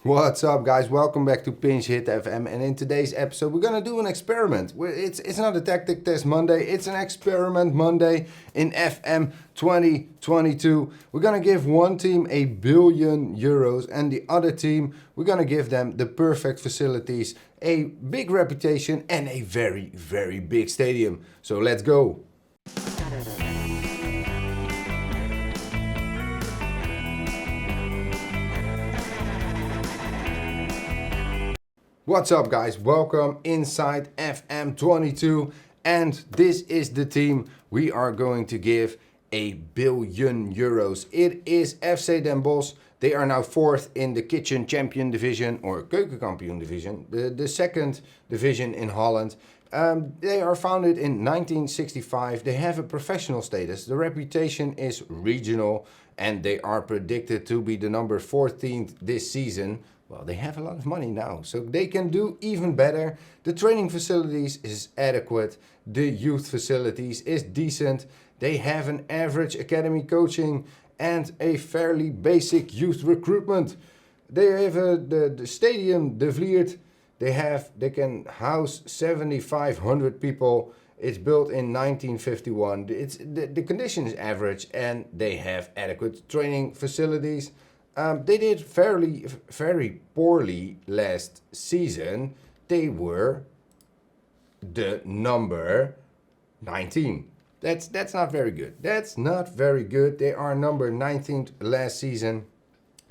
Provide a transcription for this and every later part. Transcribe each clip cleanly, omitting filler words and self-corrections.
What's up, guys? Welcome back to Pinch Hit FM, and in today's episode we're gonna do an experiment. It's not a tactic test Monday, it's an experiment Monday in FM 2022. We're gonna give one team €1 billion and the other team, we're gonna give them the perfect facilities, a big reputation and a very, very big stadium. So let's go. What's up, guys? Welcome inside FM 22, and this is the team we are going to give €1 billion. It is FC Den Bosch. They are now fourth in the Kitchen Champion division, or Keukenkampioen division, the second division in Holland. They are founded in 1965. They have a professional status. The reputation is regional, and they are predicted to be the number 14th this season. Well, they have a lot of money now, so they can do even better. The training facilities is adequate. The youth facilities is decent. They have an average academy coaching and a fairly basic youth recruitment. They have the stadium, De Vliert. They can house 7,500 people. It's built in 1951. The condition is average, and they have adequate training facilities. They did very poorly last season. They were the number 19. That's not very good. That's not very good. They are number 19th last season.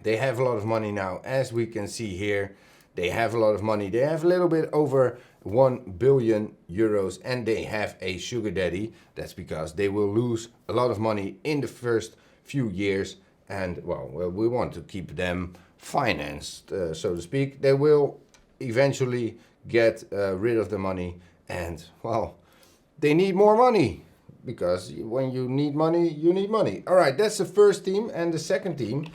They have a lot of money now, as we can see here. They have a lot of money. They have a little bit over €1 billion, and they have a sugar daddy. That's because they will lose a lot of money in the first few years. And, well, we want to keep them financed, so to speak. They will eventually get rid of the money. And, well, they need more money. Because when you need money, you need money. All right, that's the first team. And the second team,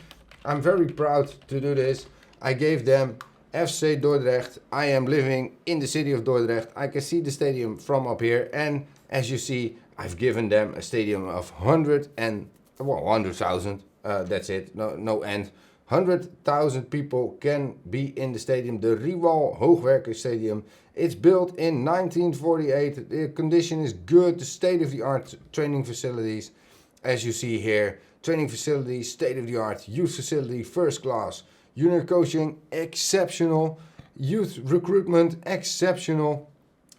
I'm very proud to do this. I gave them FC Dordrecht. I am living in the city of Dordrecht. I can see the stadium from up here. And, as you see, I've given them a stadium of 100,000. That's it, no end. 100,000 people can be in the stadium, the 𝐥𝐤𝐤𝐞 Stadium. It's built in 1948. The condition is good, the state-of-the-art training facilities. As you see here, training facilities, state-of-the-art, youth facility, first class. Junior coaching, exceptional. Youth recruitment, exceptional.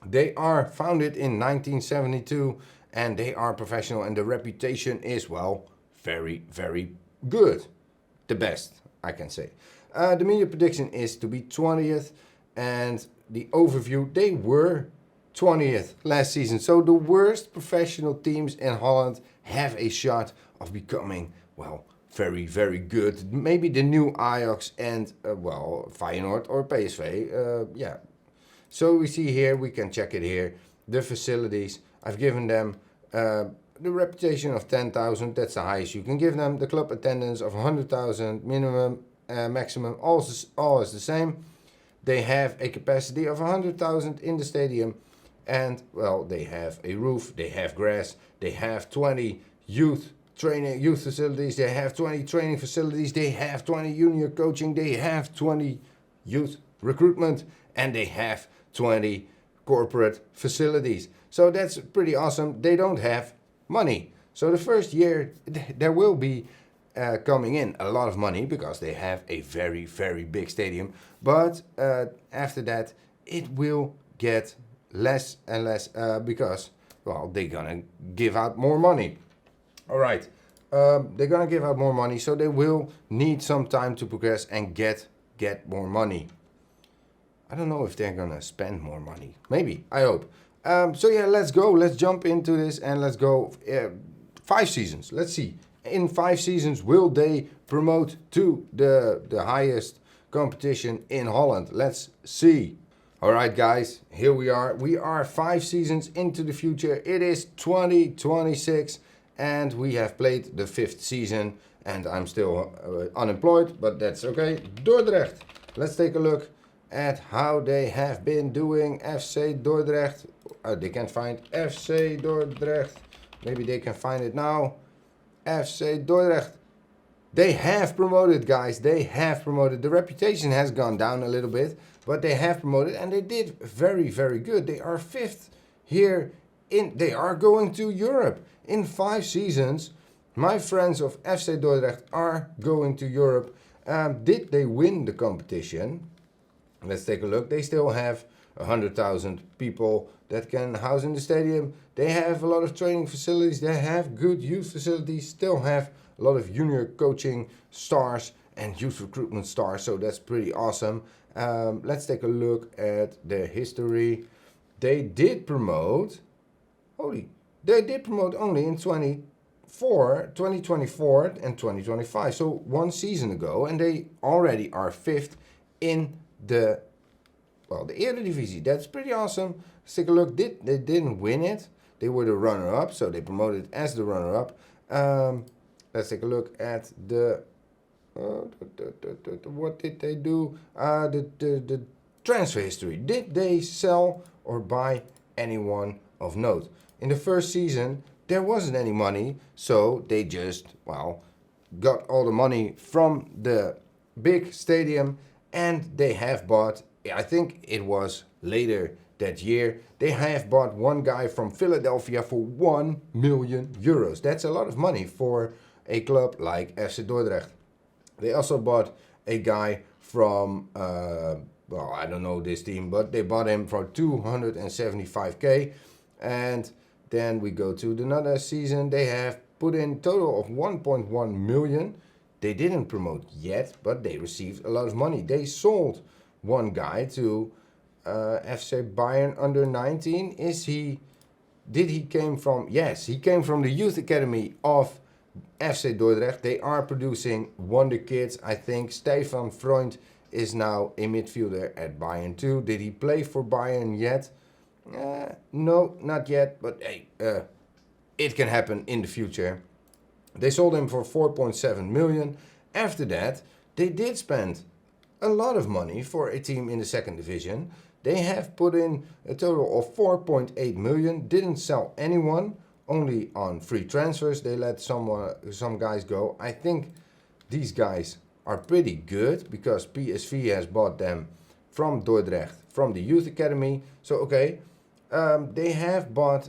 They are founded in 1972, and they are professional, and the reputation is, well, very, very good. The best, I can say. The media prediction is to be 20th. And the overview, they were 20th last season. So the worst professional teams in Holland have a shot of becoming, well, very, very good. Maybe the new Ajax and, well, Feyenoord or PSV. Yeah. So we see here, we can check it here. The facilities, I've given them the reputation of 10,000, that's the highest you can give them. The club attendance of 100,000, minimum, maximum, all is the same. They have a capacity of 100,000 in the stadium. And, well, they have a roof, they have grass, they have 20 youth facilities, they have 20 training facilities, they have 20 junior coaching, they have 20 youth recruitment, and they have 20 corporate facilities. So that's pretty awesome. They don't have money. So the first year there will be coming in a lot of money because they have a very, very big stadium. But after that it will get less and less because, well, they're gonna give out more money. All right, they're gonna give out more money, so they will need some time to progress and get more money. I don't know if they're gonna spend more money. Maybe, I hope. So yeah, let's go. Let's jump into this and let's go. 5 seasons. Let's see. In 5 seasons, will they promote to the highest competition in Holland? Let's see. All right, guys. Here we are. We are 5 seasons into the future. It is 2026, and we have played the 5th season. And I'm still unemployed, but that's okay. Dordrecht. Let's take a look at how they have been doing. FC Dordrecht. They can't find FC Dordrecht. Maybe they can find it now. FC Dordrecht. They have promoted, guys. They have promoted. The reputation has gone down a little bit, but they have promoted and they did very, very good. They are 5th here they are going to Europe. In 5 seasons, my friends of FC Dordrecht are going to Europe. Did they win the competition? Let's take a look. They still have 100,000 people that can house in the stadium. They have a lot of training facilities. They have good youth facilities. Still have a lot of junior coaching stars and youth recruitment stars. So that's pretty awesome. Let's take a look at their history. They did promote. They did promote only in 2024 and 2025. So 1 season ago, and they already are 5th in the Eredivisie. That's pretty awesome. Let's take a look. They didn't win it. They were the runner-up, so they promoted as the runner-up. Let's take a look at the what did they do? The transfer history. Did they sell or buy anyone of note? In the first season, there wasn't any money, so they just, got all the money from the big stadium, and they have bought, I think it was later that year, they have bought one guy from Philadelphia for 1 million euros. That's a lot of money for a club like FC Dordrecht. They also bought a guy from, I don't know this team, but they bought him for 275k. And then we go to another season. They have put in a total of 1.1 million. They didn't promote yet, but they received a lot of money. They sold one guy to FC Bayern under 19. Did he came from? Yes, he came from the youth academy of FC Dordrecht. They are producing wonder kids. I think Stefan Freund is now a midfielder at Bayern too. Did he play for Bayern yet? No, not yet, but hey, it can happen in the future. They sold him for 4.7 million. After that, they did spend a lot of money for a team in the 2nd division. They have put in a total of 4.8 million. Didn't sell anyone, only on free transfers. They let some guys go. I think these guys are pretty good because PSV has bought them from Dordrecht, from the youth academy. So, okay, they have bought,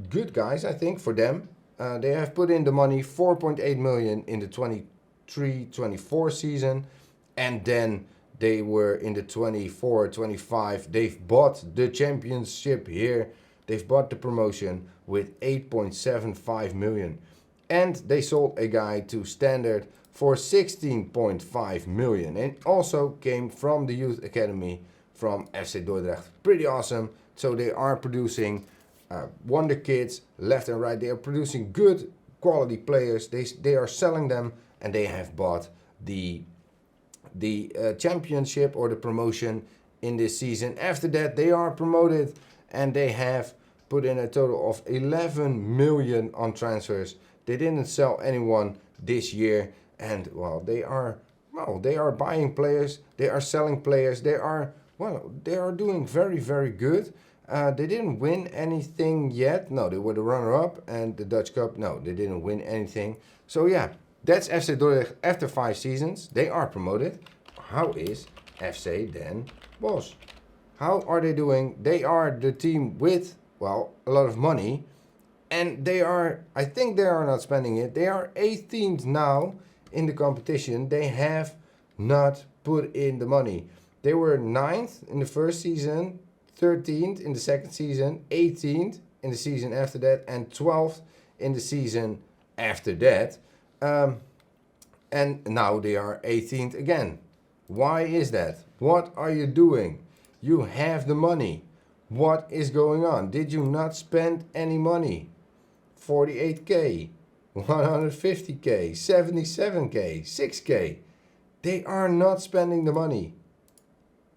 good guys, I think, for them. They have put in the money, 4.8 million in the 23-24 season. And then they were in the 24-25. They've bought the championship here. They've bought the promotion with 8.75 million. And they sold a guy to Standard for 16.5 million. And also came from the youth academy from FC Dordrecht. Pretty awesome. So they are producing wonder kids left and right. They are producing good quality players. They are selling them, and they have bought the championship or the promotion in this season. After that, they are promoted, and they have put in a total of 11 million on transfers. They didn't sell anyone this year, and they are buying players. They are selling players. They are doing very, very good. They didn't win anything yet. No, they were the runner-up, and the Dutch Cup. No, they didn't win anything. So yeah, that's FC Dordrecht after 5 seasons. They are promoted. How is FC Den Bosch? How are they doing? They are the team with, a lot of money. And I think they are not spending it. They are 18th now in the competition. They have not put in the money. They were 9th in the first season, 13th in the second season, 18th in the season after that, and 12th in the season after that. And now they are 18th again. Why is that? What are you doing? You have the money. What is going on? Did you not spend any money? 48k, 150k, 77k, 6k. They are not spending the money.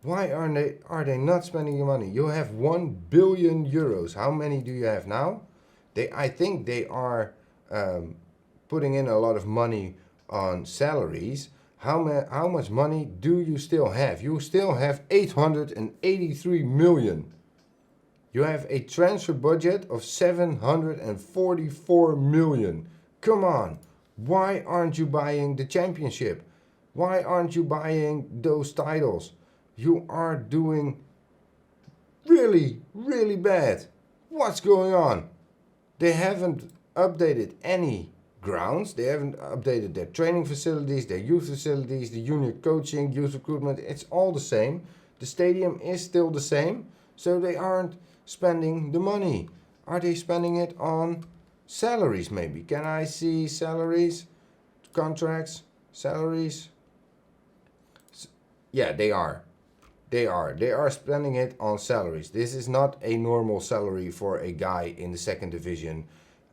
Why are they not spending the money? You have 1 billion euros. How many do you have now? I think they are putting in a lot of money on salaries. How much money do you still have? You still have 883 million. You have a transfer budget of 744 million. Come on, Why aren't you buying the championship? Why aren't you buying those titles? You are doing really, really bad. What's going on? They haven't updated any grounds. They haven't updated their training facilities, their youth facilities, the junior coaching, youth recruitment. It's all the same. The stadium is still the same. So they aren't spending the money. Are they spending it on salaries maybe? Can I see salaries, contracts, salaries? Yeah, they are. They are spending it on salaries. This is not a normal salary for a guy in the second division.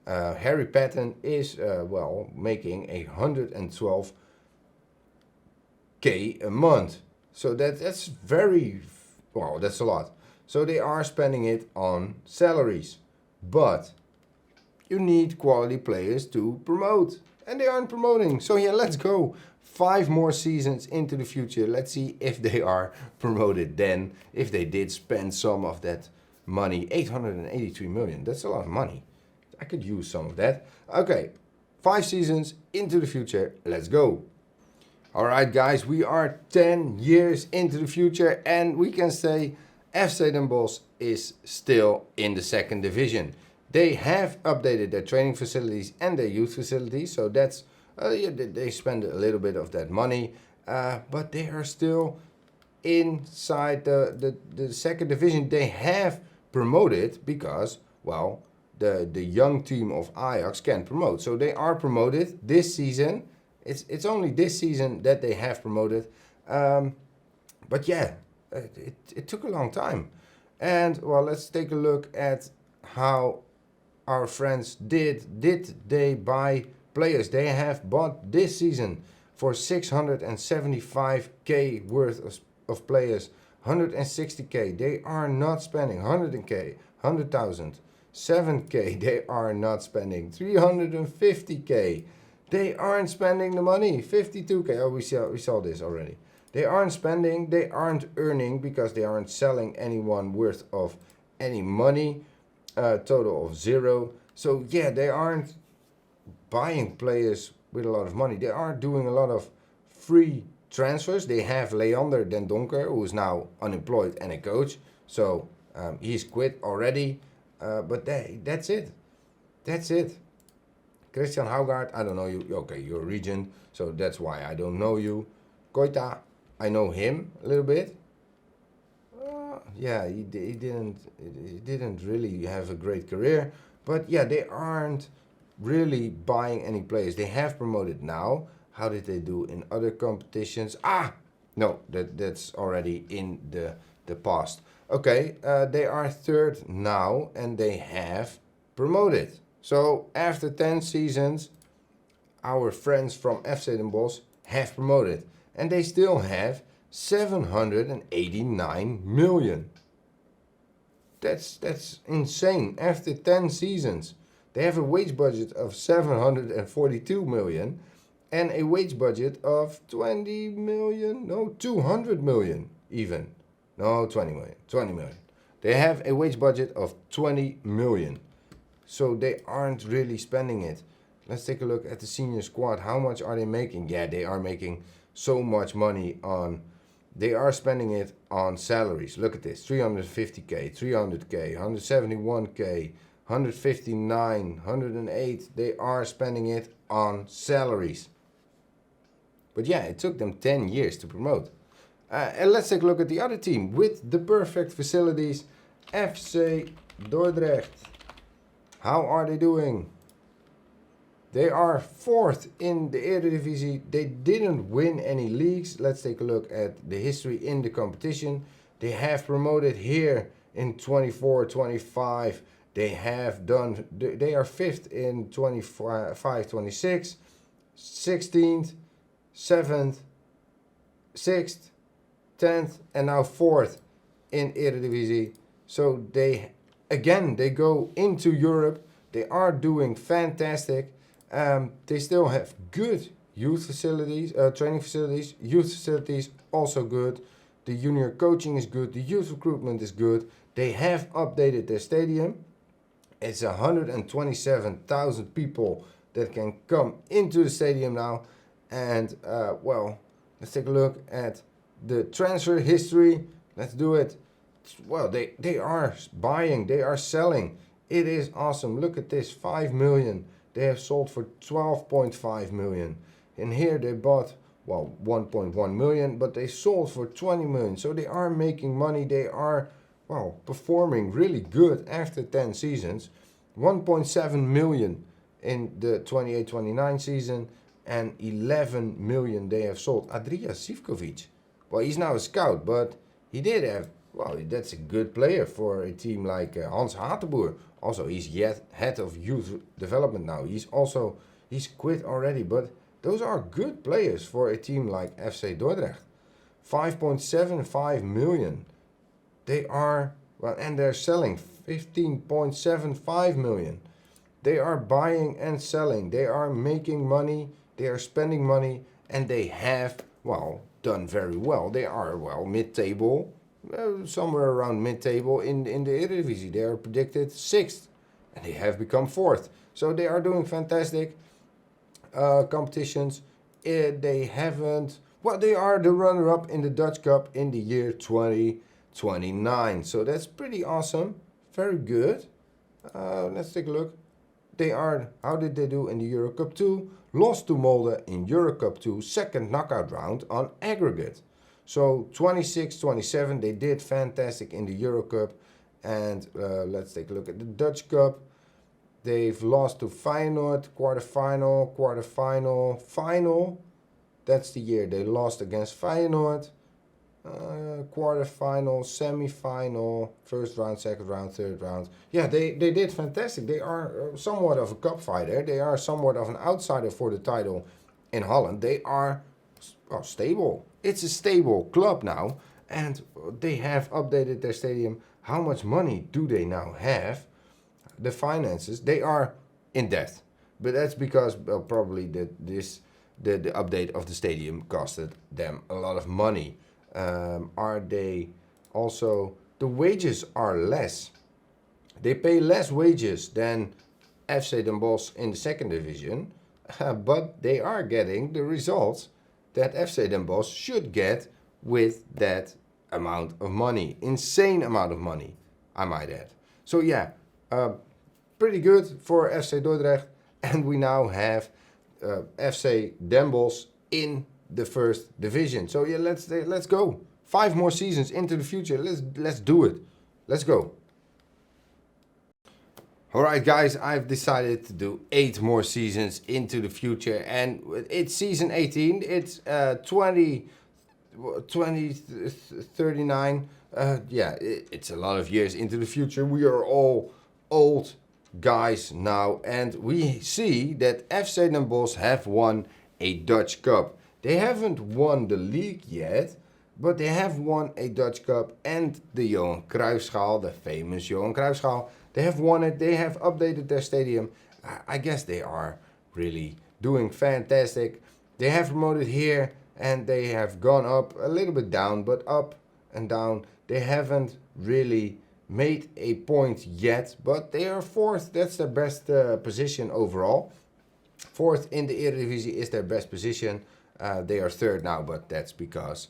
Harry Patton is, making 112k a month. So that's very, that's a lot. So they are spending it on salaries. But you need quality players to promote. And they aren't promoting. So yeah, let's go. 5 more seasons into the future. Let's see if they are promoted then. If they did spend some of that money. 883 million. That's a lot of money. I could use some of that. Okay. 5 seasons into the future. Let's go. Alright guys, we are 10 years into the future. And we can say FC Den Bosch is still in the second division. They have updated their training facilities and their youth facilities. So that's, they spend a little bit of that money. But they are still inside the second division. They have promoted because, the young team of Ajax can promote. So they are promoted this season. It's only this season that they have promoted. But yeah, it took a long time. And, let's take a look at how our friends did they buy players. They have bought this season for 675k worth of players, 160k. They are not spending 100k, 100,000, 7k. They are not spending 350k. They aren't spending the money. 52k. Oh, we saw this already. They aren't spending. They aren't earning because they aren't selling anyone worth of any money. Total of 0. So yeah, they aren't buying players with a lot of money. They are doing a lot of free transfers. They have 𝐦𝐨𝐬𝐤𝐞 Den Bosch, who is now unemployed and a coach. So he's quit already. But that's it. That's it. 𝐥𝐤𝐤𝐞, I don't know you. Okay, you're a regent, so that's why I don't know you. 𝐜𝐴, I know him a little bit. Yeah, he didn't really have a great career. But yeah, they aren't really buying any players. They have promoted now. How did they do in other competitions? No, that's already in the past. Okay, they are 3rd now and they have promoted. So after 10 seasons, our friends from FC Den Bosch have promoted. And they still have 789 million. That's insane. After 10 seasons, they have a wage budget of 742 million and a wage budget of 20 million. No, 200 million even. No, 20 million. 20 million. They have a wage budget of 20 million. So they aren't really spending it. Let's take a look at the senior squad. How much are they making? Yeah, they are making so much money on... They are spending it on salaries. Look at this. 350k, 300k, 171k, 159, 108. They are spending it on salaries. But yeah, it took them 10 years to promote. And let's take a look at the other team with the perfect facilities. FC Dordrecht. How are they doing? They are 4th in the Eredivisie. They didn't win any leagues. Let's take a look at the history in the competition. They have promoted here in 24-25. They have done, they are 5th in 25-26, 16th, 7th, 6th, 10th, and now 4th in Eredivisie. So they go into Europe. They are doing fantastic. They still have good youth facilities, training facilities. Youth facilities also good. The junior coaching is good. The youth recruitment is good. They have updated their stadium. It's 127,000 people that can come into the stadium now. And well, let's take a look at the transfer history. Let's do it. Well, they are buying, they are selling. It is awesome. Look at this, 5 million. They have sold for 12.5 million. And here they bought, well, 1.1 million, but they sold for 20 million. So they are making money. They are, well, performing really good after 10 seasons. 1.7 million in the 28-29 season and 11 million they have sold. 𝐥𝐤𝐬𝐿. Well, he's now a scout, but he did have, well, that's a good player for a team like 𝐦𝐻𝐸𝐬. Also, he's yet head of youth development now. He's quit already, but those are good players for a team like FC Dordrecht. 5.75 million. They are, well, and they're selling 15.75 million. They are buying and selling. They are making money. They are spending money, and they have, well, done very well. They are, well, mid-table. Somewhere around mid-table in the Eredivisie. They are predicted 6th, and they have become 4th. So they are doing fantastic competitions. They haven't, well, they are the runner-up in the Dutch Cup in the year 2029. So that's pretty awesome. Very good. Let's take a look. They are, how did they do in the Euro Cup 2? Lost to Molde in Euro Cup 2, second knockout round on aggregate. So 26-27, they did fantastic in the Euro Cup. And let's take a look at the Dutch Cup. They've lost to Feyenoord, quarterfinal, final. That's the year they lost against Feyenoord. Quarterfinal, semi-final, first round, second round, third round. Yeah, they did fantastic. They are somewhat of a cup fighter. They are somewhat of an outsider for the title in Holland. They are, well, stable. It's a stable club now, and they have updated their stadium. How much money do they now have? The finances, they are in debt, but that's because probably the update of the stadium costed them a lot of money. Are they also, the wages are less. They pay less wages than FC Den Bosch in the second division, but they are getting the results that FC Den Bosch should get with that amount of money. Insane amount of money, I might add. So yeah, pretty good for FC Dordrecht. And we now have FC Den Bosch in the first division. So yeah, let's go. 5 more seasons into the future. Let's do it. Let's go. Alright guys, I've decided to do 8 more seasons into the future, and it's season 18, it's 2039. Yeah, it's a lot of years into the future. We are all old guys now, and we see that FC Den Bosch have won a Dutch Cup. They haven't won the league yet, but they have won a Dutch Cup and the Johan Cruijffschaal, the famous Johan Cruijffschaal. They have won it. They have updated their stadium. I guess they are really doing fantastic. They have promoted here, and they have gone up a little bit down, but up and down. They haven't really made a point yet, but they are 4th. That's their best position overall. 4th in the Eredivisie is their best position. They are 3rd now, but that's because...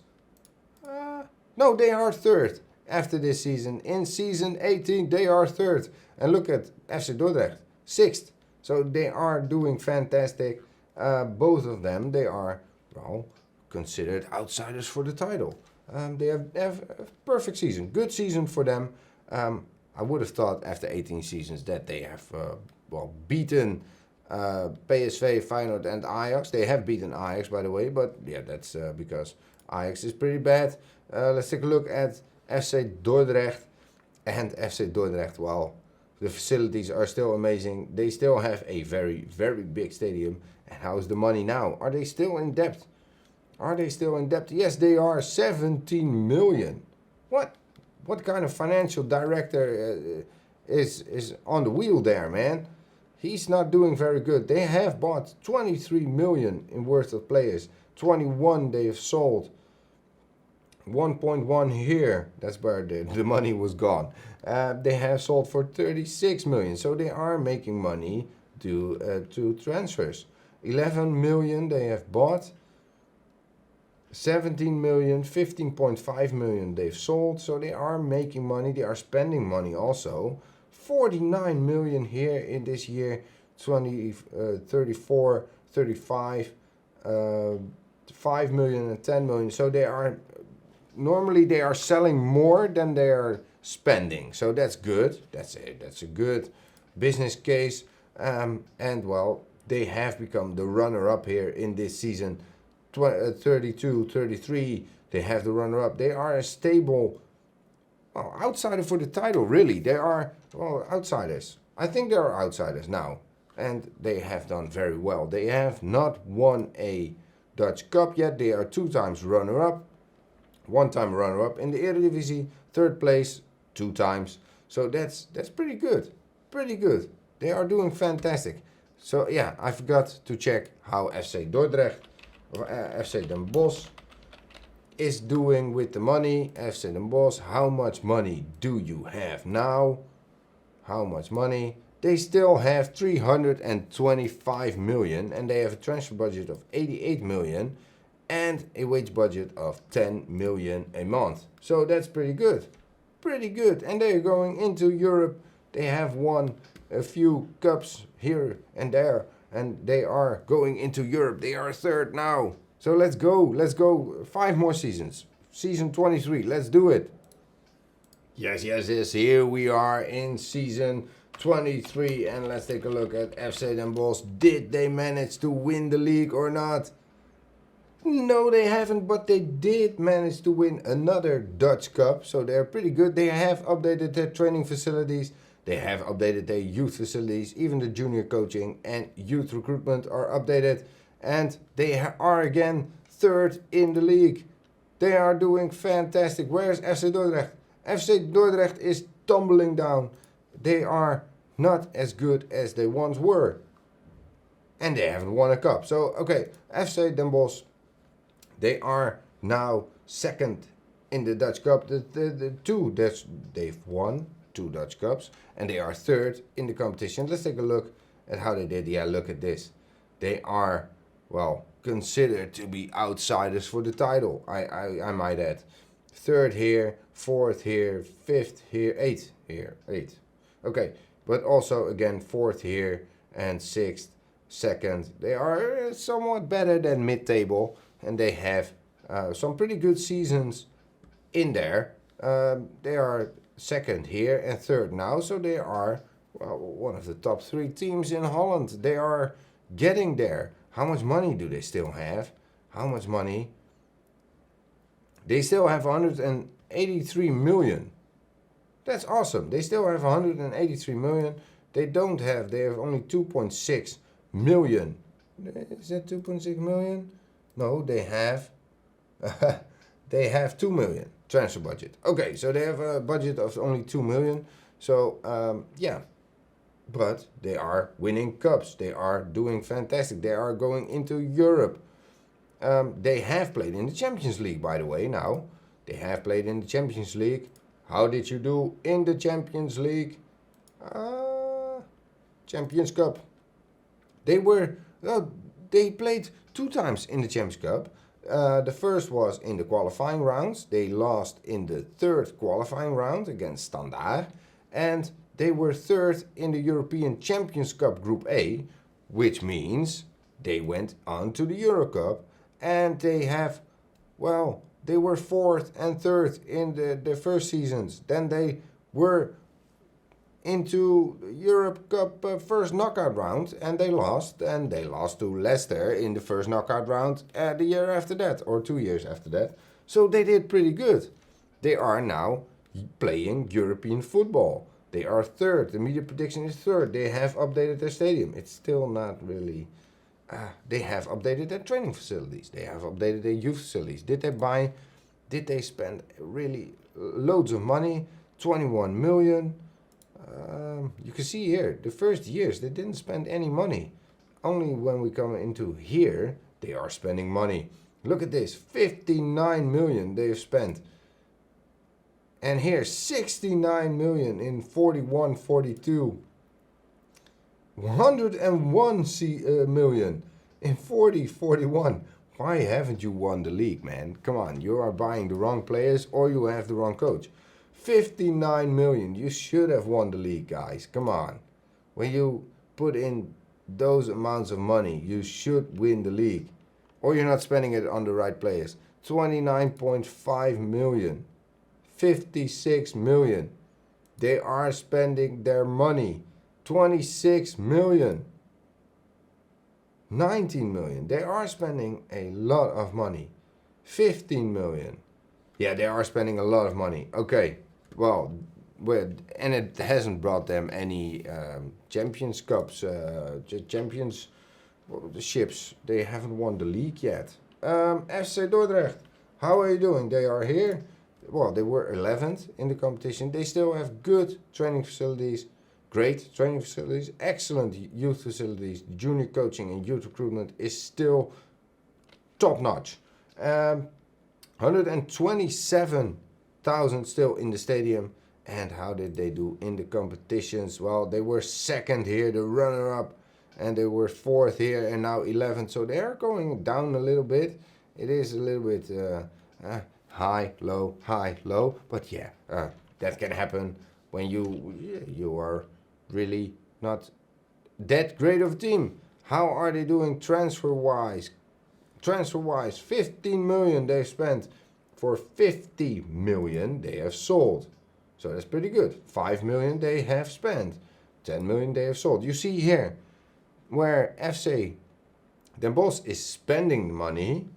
no, they are 3rd after this season. In season 18, they are 3rd. And look at FC Dordrecht, 6th. So they are doing fantastic. Both of them, they are, well, considered outsiders for the title. They have a perfect season. Good season for them. I would have thought after 18 seasons that they have, well, beaten PSV, Feyenoord and Ajax. They have beaten Ajax, by the way, but yeah, that's because Ajax is pretty bad. Let's take a look at FC Dordrecht. And FC Dordrecht, well, the facilities are still amazing. They still have a very, very big stadium. And how's the money now? Are they still in debt? Are they still in debt? Yes, they are. 17 million. What kind of financial director is on the wheel there, man? He's not doing very good. They have bought 23 million in worth of players. 21 they have sold. 1.1 here. That's where the money was gone. They have sold for 36 million. So they are making money. to transfers. 11 million they have bought. 17 million, 15.5 million they've sold. So they are making money. They are spending money also. 49 million here in this year. 34, 35, 5 million and 10 million. So they are, normally they are selling more than they are spending. So that's good. That's a good business case. And well, they have become the runner-up here in this season. 32, 33, they have the runner-up. They are a stable, well, outsider for the title, really. They are, well, outsiders. I think they are outsiders now. And they have done very well. They have not won a Dutch Cup yet. They are 2 times runner-up. 1 time runner-up in the Eredivisie. 3rd place 2 times. So that's pretty good. Pretty good. They are doing fantastic. So yeah, I forgot to check how FC Dordrecht, or FC Den Bosch, is doing with the money. FC Den Bosch, how much money do you have now? How much money? They still have 325 million and they have a transfer budget of 88 million and a wage budget of 10 million a month. So that's pretty good. Pretty good. And they're going into Europe. They have won a few cups here and there and they are going into Europe. They are 3rd now. So let's go. Let's go. 5 more seasons. Season 23. Let's do it. Yes. Here we are in season 23 and let's take a look at FC Den Bosch. Did they manage to win the league or not? No, they haven't, but they did manage to win another Dutch Cup, so they're pretty good. They have updated their training facilities, they have updated their youth facilities, even the junior coaching and youth recruitment are updated, and they are again 3rd in the league. They are doing fantastic. Where's FC Dordrecht? FC Dordrecht is tumbling down. They are not as good as they once were. And they haven't won a cup. So, okay, FC Den Bosch, they are now 2nd in the Dutch Cup. They've won 2 Dutch Cups. And they are 3rd in the competition. Let's take a look at how they did. Yeah, look at this. They are, well, considered to be outsiders for the title, I might add. 3rd here, 4th here, 5th here, 8th here, 8th. Okay, but also again 4th here and 6th, 2nd. They are somewhat better than mid-table and they have some pretty good seasons in there. They are 2nd here and 3rd now, so they are, well, one of the top 3 teams in Holland. They are getting there. How much money do they still have? How much money? They still have 183 million. That's awesome. They still have 183 million. They have only 2.6 million. Is that 2.6 million? No, they have they have 2 million transfer budget. Okay, so they have a budget of only 2 million. So yeah, but they are winning cups. They are doing fantastic. They are going into Europe. They have played in the Champions League, by the way, now. They have played in the Champions League. How did you do in the Champions League? Champions Cup. They played 2 times in the Champions Cup. The first was in the qualifying rounds. They lost in the 3rd qualifying round against Standard. And they were 3rd in the European Champions Cup Group A, which means they went on to the Euro Cup. And they have, well, they were 4th and 3rd in the first seasons. Then they were into Europe Cup first knockout round and they lost. And they lost to Leicester in the first knockout round the year after that, or 2 years after that. So they did pretty good. They are now playing European football. They are 3rd. The media prediction is 3rd. They have updated their stadium. It's still not really... they have updated their training facilities. They have updated their youth facilities. Did they spend really loads of money? 21 million. You can see here, the first years, they didn't spend any money. Only when we come into here, they are spending money. Look at this, 59 million they have spent. And here, 69 million in 41-42. 101 million in 40-41. Why haven't you won the league, man? Come on, you are buying the wrong players or you have the wrong coach. 59 million. You should have won the league, guys. Come on. When you put in those amounts of money, you should win the league. Or you're not spending it on the right players. 29.5 million. 56 million. They are spending their money. 26 million. 19 million. They are spending a lot of money. 15 million. Yeah, they are spending a lot of money. Okay. Well, and it hasn't brought them any Champions Cups, championships. They haven't won the league yet. FC Dordrecht, how are you doing? They are here. Well, they were 11th in the competition. They still have good training facilities, great training facilities, excellent youth facilities. Junior coaching and youth recruitment is still top notch. 127,000 still in the stadium. And how did they do in the competitions? Well, they were second here, the runner-up, and they were fourth here, and now 11th. So they are going down a little bit. It is a little bit high, low, but yeah, that can happen when you are really not that great of a team. How are they doing transfer-wise? 15 million they've spent. For 50 million they have sold. So that's pretty good. 5 million they have spent. 10 million they have sold. You see here where FC Den Bosch is spending money.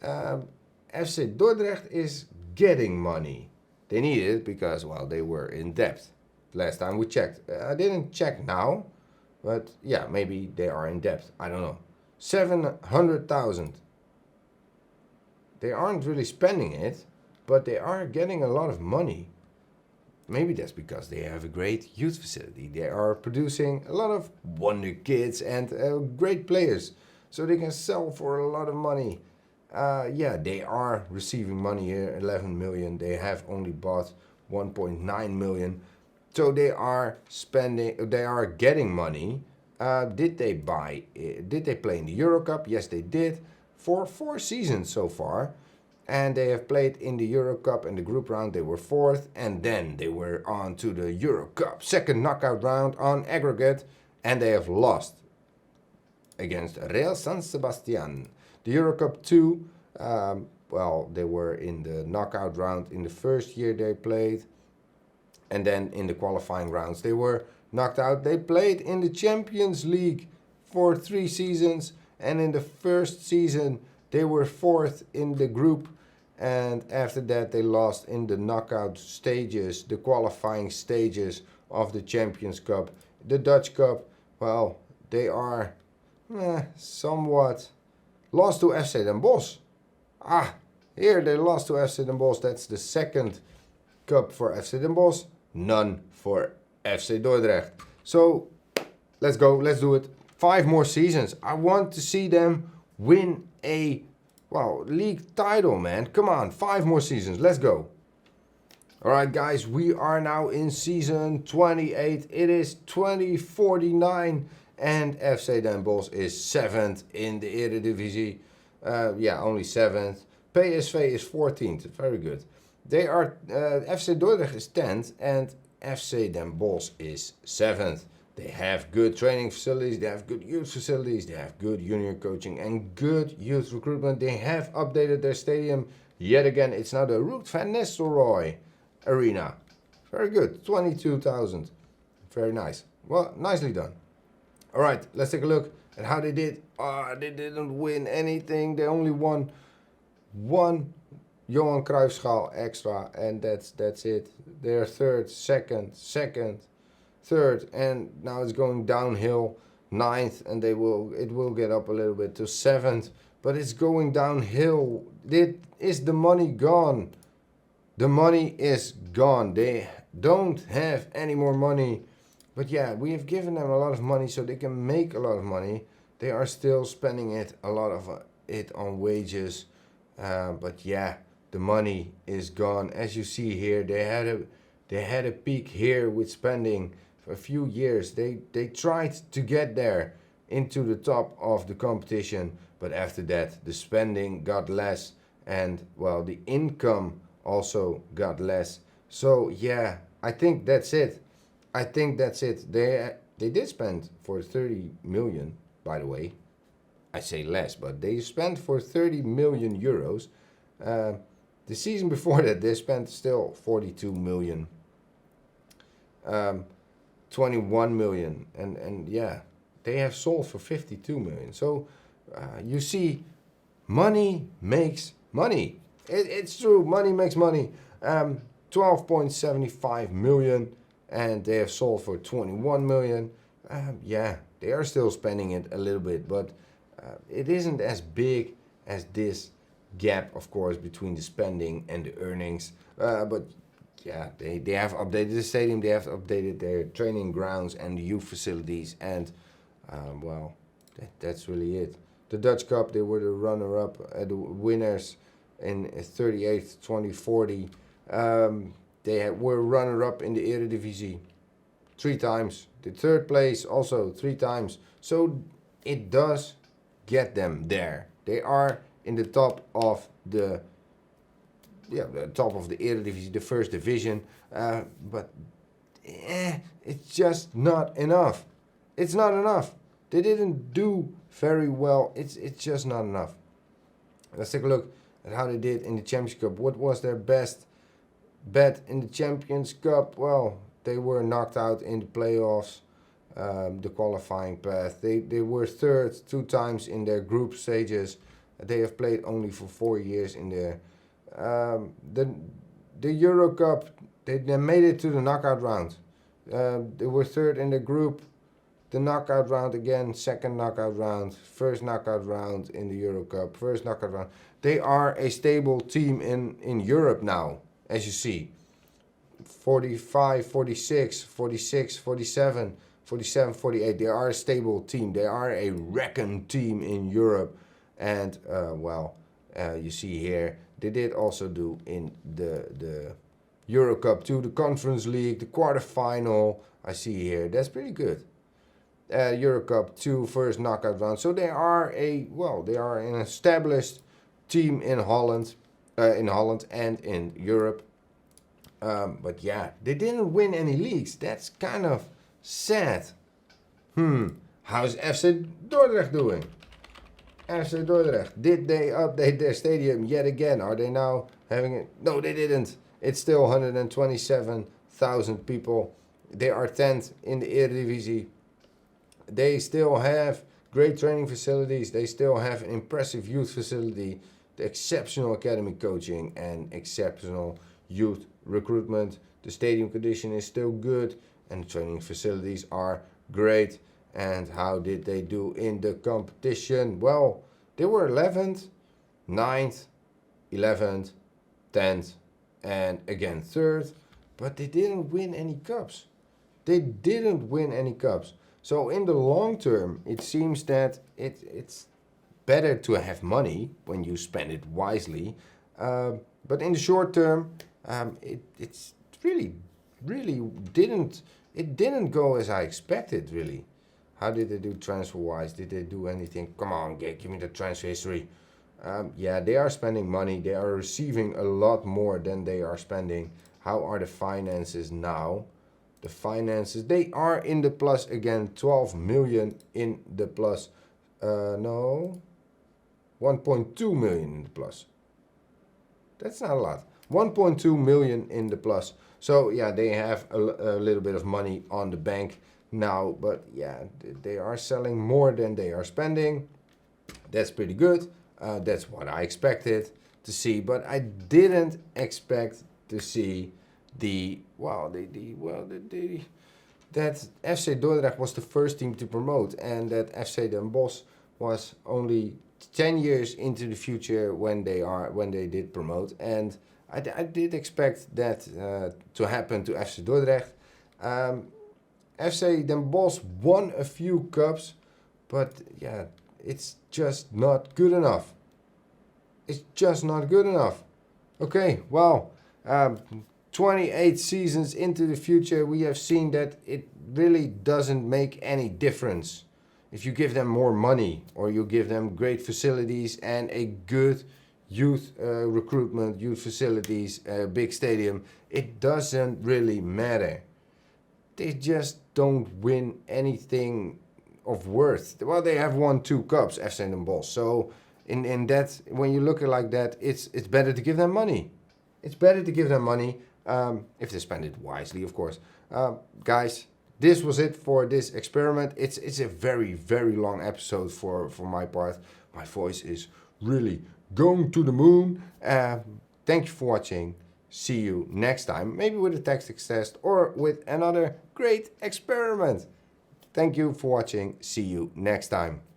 FC Dordrecht is getting money. They need it because, well, they were in debt. Last time we checked. I didn't check now. But yeah, maybe they are in debt. I don't know. 700,000. They aren't really spending it, but they are getting a lot of money. Maybe that's because they have a great youth facility. They are producing a lot of wonder kids and great players. So they can sell for a lot of money. Yeah, they are receiving money here, 11 million. They have only bought 1.9 million. So they are getting money. Did they play in the Euro Cup? Yes, they did. For 4 seasons so far. And they have played in the Euro Cup and the group round. They were 4th. And then they were on to the Euro Cup. Second knockout round on aggregate. And they have lost against Real San Sebastian. The Euro Cup 2. Well, they were in the knockout round in the first year they played. And then in the qualifying rounds they were knocked out. They played in the Champions League for 3 seasons. And in the first season they were 4th in the group. And after that they lost in the knockout stages, the qualifying stages of the Champions Cup. The Dutch Cup, well, they are somewhat lost to FC Den Bosch. Here they lost to FC Den Bosch. That's the second cup for FC Den Bosch. None for FC Dordrecht. So let's go, let's do it. 5 more seasons. I want to see them win a league title, man. Come on, 5 more seasons. Let's go. Alright guys, we are now in season 28. It is 2049 and FC Den Bosch is 7th in the Eredivisie. Only 7th. PSV is 14th. Very good. They are FC Dordrecht is 10th and FC Den Bosch is 7th. They have good training facilities, they have good youth facilities, they have good junior coaching and good youth recruitment. They have updated their stadium yet again. It's now the Ruud van Nistelrooy Arena. Very good, 22,000. Very nice. Well, nicely done. Alright, let's take a look at how they did. They didn't win anything. They only won one 𝐥𝐢𝐤𝐞 extra and that's it. They're 3rd, 2nd, 3rd, and now it's going downhill. 9th, and it will get up a little bit to 7th, but it's going downhill. Is the money gone? The money is gone. They don't have any more money. But yeah, we have given them a lot of money so they can make a lot of money. They are still spending a lot of it on wages. But yeah, the money is gone. As you see here, they had a peak here with spending for a few years. They tried to get there into the top of the competition, but after that the spending got less, and well, the income also got less. So yeah, I think that's it. I think that's it. They did spend for 30 million, by the way. I say less, but they spent for 30 million euros. The season before that, they spent still 42 million, 21 million, and yeah, they have sold for 52 million. So you see, money makes money. It's true, money makes money. 12.75 million, and they have sold for 21 million. Yeah, they are still spending it a little bit, but it isn't as big as this gap, of course, between the spending and the earnings. But yeah, they have updated the stadium, they have updated their training grounds and the youth facilities, and well, that's really it. The Dutch Cup, they were the runner-up, the winners in 38th, 2040. They were runner-up in the Eredivisie 3 times. The third place also 3 times. So it does get them there. They are in the top of the top of the Eredivisie, the first division. But it's just not enough. It's not enough. They didn't do very well. It's just not enough. Let's take a look at how they did in the Champions Cup. What was their best bet in the Champions Cup? Well, they were knocked out in the playoffs, the qualifying path. They were third 2 times in their group stages. They have played only for 4 years in there. The Euro Cup, they made it to the knockout round. They were third in the group. The knockout round again, second knockout round, first knockout round in the Euro Cup, first knockout round. They are a stable team in Europe now, as you see. 45, 46, 46, 47, 47, 48. They are a stable team. They are a reckoned team in Europe. And, well, you see here, they did also do in the Euro Cup 2, the Conference League, the quarterfinal. I see here, that's pretty good. Euro Cup 2, first knockout round. So they are an established team in Holland and in Europe. But yeah, they didn't win any leagues. That's kind of sad. How's FC Dordrecht doing? FC Dordrecht, did they update their stadium yet again? Are they now having it? No, they didn't. It's still 127,000 people. They are 10th in the Eredivisie. They still have great training facilities. They still have an impressive youth facility, the exceptional academy coaching, and exceptional youth recruitment. The stadium condition is still good, and the training facilities are great. And how did they do in the competition? Well, they were 11th, 9th, 11th, 10th, and again 3rd, but they didn't win any cups. They didn't win any cups. So in the long term, it seems that it's better to have money when you spend it wisely. But in the short term, it's really didn't go as I expected, really. How did they do transfer-wise? Did they do anything? Come on, give me the transfer history. Yeah, they are spending money. They are receiving a lot more than they are spending. How are the finances now? The finances, they are in the plus again. 12 million in the plus. No, 1.2 million in the plus. That's not a lot. 1.2 million in the plus. So yeah, they have a little bit of money on the bank now, but yeah, they are selling more than they are spending. That's pretty good. That's what I expected to see, but I didn't expect to see that FC Dordrecht was the first team to promote, and that FC Den Bosch was only 10 years into the future when they did promote. And I did expect that to happen to FC Dordrecht. FC Den Bosch won a few cups, but yeah, it's just not good enough. It's just not good enough. Okay, well, 28 seasons into the future, we have seen that it really doesn't make any difference. If you give them more money or you give them great facilities and a good youth recruitment, youth facilities, big stadium, it doesn't really matter. They just don't win anything of worth. Well, they have won 2 cups, FC Den Bosch. So in that, when you look at it like that, it's better to give them money. It's better to give them money if they spend it wisely, of course. Guys, this was it for this experiment. It's a very, very long episode for my part. My voice is really going to the moon. Thank you for watching. See you next time, maybe with a tactics test or with another great experiment. Thank you for watching. See you next time.